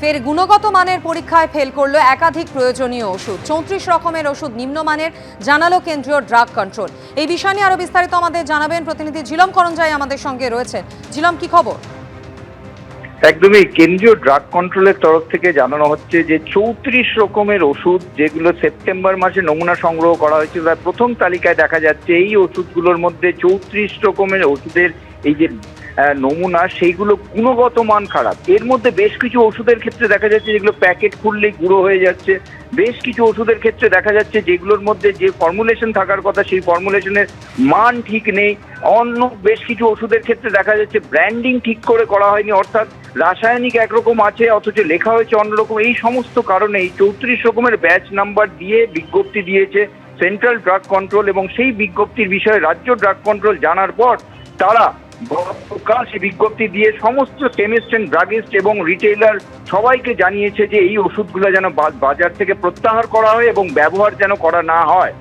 ফের গুণগত মানের পরীক্ষায় ফেল করলো একাধিক প্রয়োজনীয় ওষুধ। 34 রকমের ওষুধ নিম্নমানের, জানালো কেন্দ্রীয় ড্রাগ কন্ট্রোল। এই বিষয় নিয়ে আরো বিস্তারিত আমাদের জানাবেন প্রতিনিধি ঝিলম করঞ্জাই আমাদের সঙ্গে রয়েছেন। ঝিলম, কি খবর? একদমই, কেন্দ্রীয় ড্রাগ কন্ট্রোলের তরফ থেকে জানানো হচ্ছে যে 34 রকমের ওষুধ যেগুলো সেপ্টেম্বর মাসে নমুনা সংগ্রহ করা হয়েছিল, তার প্রথম তালিকায় দেখা যাচ্ছে এই ওষুধগুলোর মধ্যে 34 রকমের ওষুধের এই যে নমুনা, সেইগুলো গুণগত মান খারাপ। এর মধ্যে বেশ কিছু ওষুধের ক্ষেত্রে দেখা যাচ্ছে যেগুলো প্যাকেট খুললেই গুঁড়ো হয়ে যাচ্ছে, বেশ কিছু ওষুধের ক্ষেত্রে দেখা যাচ্ছে যেগুলোর মধ্যে যে ফর্মুলেশন থাকার কথা সেই ফর্মুলেশনের মান ঠিক নেই। অন্য বেশ কিছু ওষুধের ক্ষেত্রে দেখা যাচ্ছে ব্র্যান্ডিং ঠিক করে করা হয়নি, অর্থাৎ রাসায়নিক একরকম আছে অথচ লেখা হয়েছে অন্যরকম। এই সমস্ত কারণে এই 34 রকমের ব্যাচ নাম্বার দিয়ে বিজ্ঞপ্তি দিয়েছে সেন্ট্রাল ড্রাগ কন্ট্রোল, এবং সেই বিজ্ঞপ্তির বিষয়ে রাজ্য ড্রাগ কন্ট্রোল জানার পর তারা গতকাল সেই বিজ্ঞপ্তি দিয়ে সমস্ত কেমিস্ট অ্যান্ড ড্রাগিস্ট এবং রিটেইলার সবাইকে জানিয়েছে যে এই ওষুধগুলো যেন বাজার থেকে প্রত্যাহার করা হয় এবং ব্যবহার যেন করা না হয়।